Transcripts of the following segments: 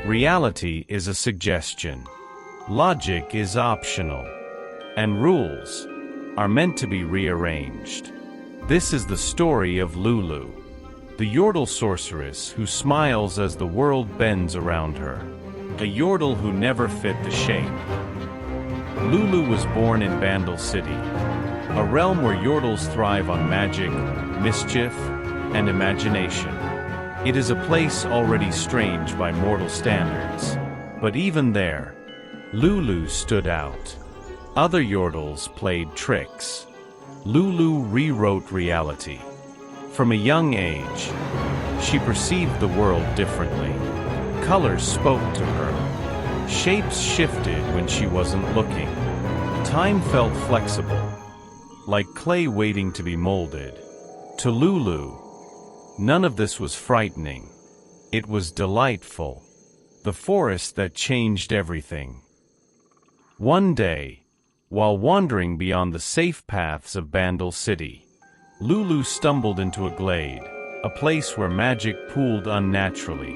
Reality is a suggestion. Logic is optional. And rules are meant to be rearranged. This is the story of Lulu, the Yordle sorceress who smiles as the world bends around her. A Yordle who never fit the shape. Lulu was born in Bandle City, a realm where Yordles thrive on magic, mischief, and imagination. It is a place already strange by mortal standards. But even there, Lulu stood out. Other Yordles played tricks. Lulu rewrote reality. From a young age, she perceived the world differently. Colors spoke to her. Shapes shifted when she wasn't looking. Time felt flexible, like clay waiting to be molded. To Lulu, none of this was frightening. It was delightful. The forest that changed everything. One day, while wandering beyond the safe paths of Bandle City, Lulu stumbled into a glade, a place where magic pooled unnaturally,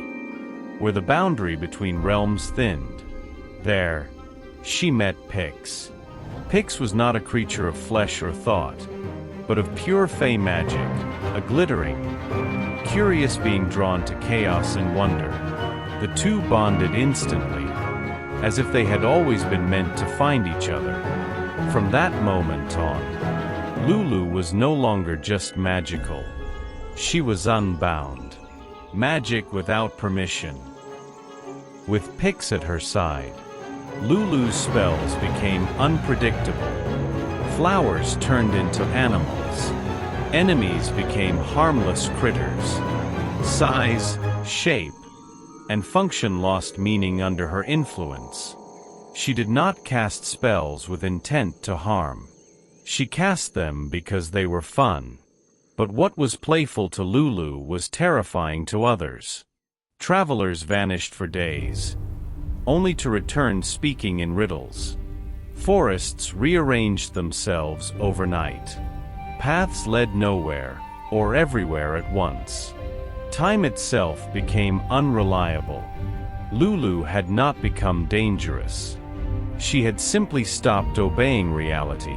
where the boundary between realms thinned. There, she met Pix. Pix was not a creature of flesh or thought, but of pure Fae magic, a glittering, curious being drawn to chaos and wonder. The two bonded instantly, as if they had always been meant to find each other. From that moment on, Lulu was no longer just magical. She was unbound. Magic without permission. With Pix at her side, Lulu's spells became unpredictable. Flowers turned into animals. Enemies became harmless critters. Size, shape, and function lost meaning under her influence. She did not cast spells with intent to harm. She cast them because they were fun. But what was playful to Lulu was terrifying to others. Travelers vanished for days, only to return speaking in riddles. Forests rearranged themselves overnight. Paths led nowhere, or everywhere at once. Time itself became unreliable. Lulu had not become dangerous. She had simply stopped obeying reality,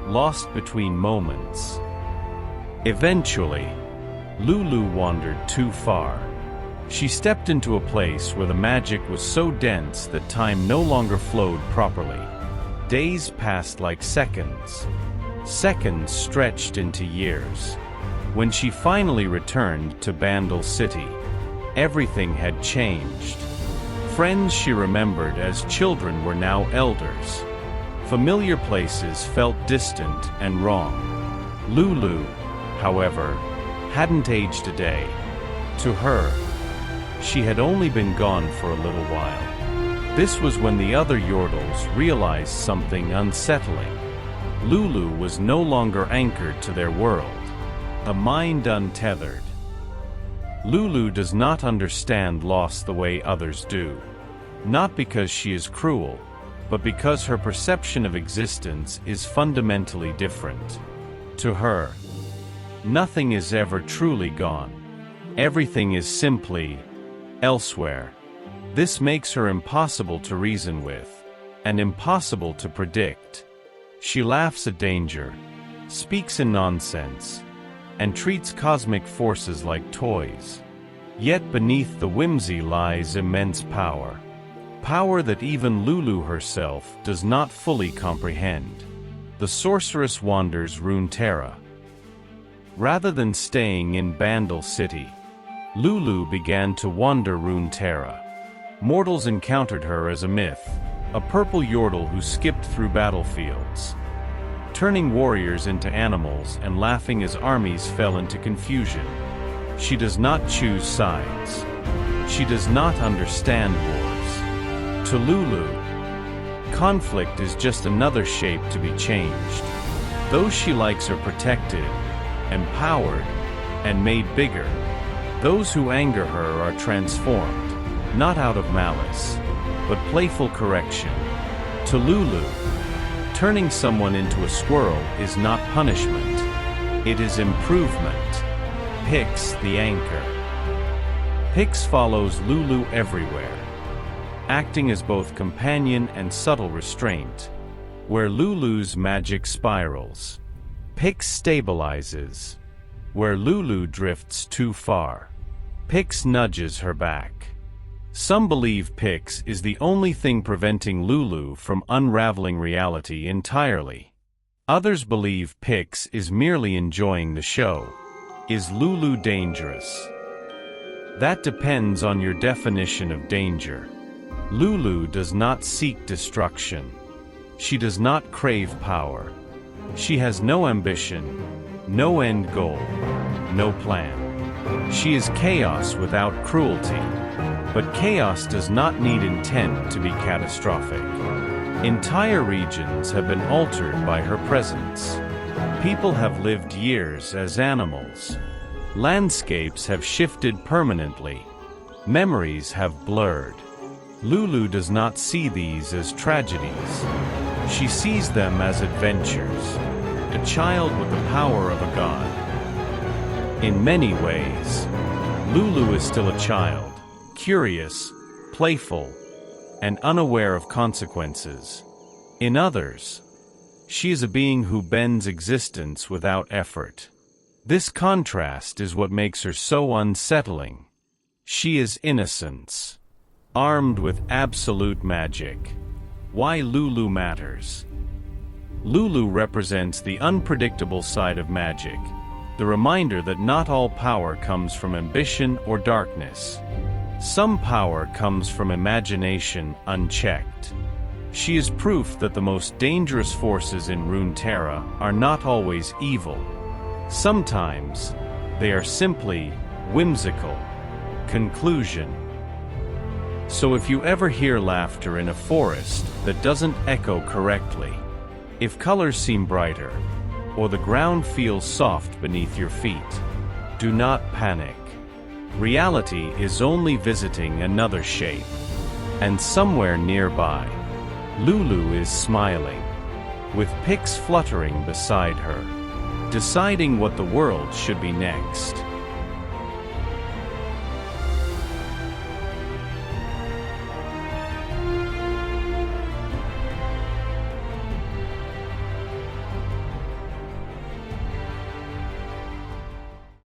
lost between moments. Eventually, Lulu wandered too far. She stepped into a place where the magic was so dense that time no longer flowed properly. Days passed like seconds. Seconds stretched into years. When she finally returned to Bandle City, everything had changed. Friends she remembered as children were now elders. Familiar places felt distant and wrong. Lulu, however, hadn't aged a day. To her, she had only been gone for a little while. This was when the other Yordles realized something unsettling. Lulu was no longer anchored to their world, a mind untethered. Lulu does not understand loss the way others do. Not because she is cruel, but because her perception of existence is fundamentally different. To her, nothing is ever truly gone. Everything is simply elsewhere. This makes her impossible to reason with, and impossible to predict. She laughs at danger, speaks in nonsense, and treats cosmic forces like toys. Yet beneath the whimsy lies immense power. Power that even Lulu herself does not fully comprehend. The sorceress wanders Runeterra. Rather than staying in Bandle City, Lulu began to wander Runeterra. Mortals encountered her as a myth, a purple Yordle who skipped through battlefields, turning warriors into animals and laughing as armies fell into confusion. She does not choose sides. She does not understand wars. To Lulu, conflict is just another shape to be changed. Those she likes are protected, empowered, and made bigger. Those who anger her are transformed, not out of malice, but playful correction. To Lulu, turning someone into a squirrel is not punishment. It is improvement. Pix the anchor. Pix follows Lulu everywhere. acting as both companion and subtle restraint. Where Lulu's magic spirals. Pix stabilizes. Where Lulu drifts too far. Pix nudges her back. Some believe Pix is the only thing preventing Lulu from unraveling reality entirely. Others believe Pix is merely enjoying the show. Is Lulu dangerous? That depends on your definition of danger. Lulu does not seek destruction. She does not crave power. She has no ambition, no end goal, no plan. She is chaos without cruelty. But chaos does not need intent to be catastrophic. Entire regions have been altered by her presence. People have lived years as animals. Landscapes have shifted permanently. Memories have blurred. Lulu does not see these as tragedies. She sees them as adventures. A child with the power of a god. In many ways, Lulu is still a child, curious, playful, and unaware of consequences. In others, she is a being who bends existence without effort. This contrast is what makes her so unsettling. She is innocence, armed with absolute magic. Why Lulu matters. Lulu represents the unpredictable side of magic, the reminder that not all power comes from ambition or darkness. Some power comes from imagination unchecked. She is proof that the most dangerous forces in Runeterra are not always evil. Sometimes, they are simply whimsical. Conclusion. So if you ever hear laughter in a forest that doesn't echo correctly, if colors seem brighter, or the ground feels soft beneath your feet, do not panic. Reality is only visiting another shape. And somewhere nearby, Lulu is smiling, with Pix fluttering beside her, deciding what the world should be next.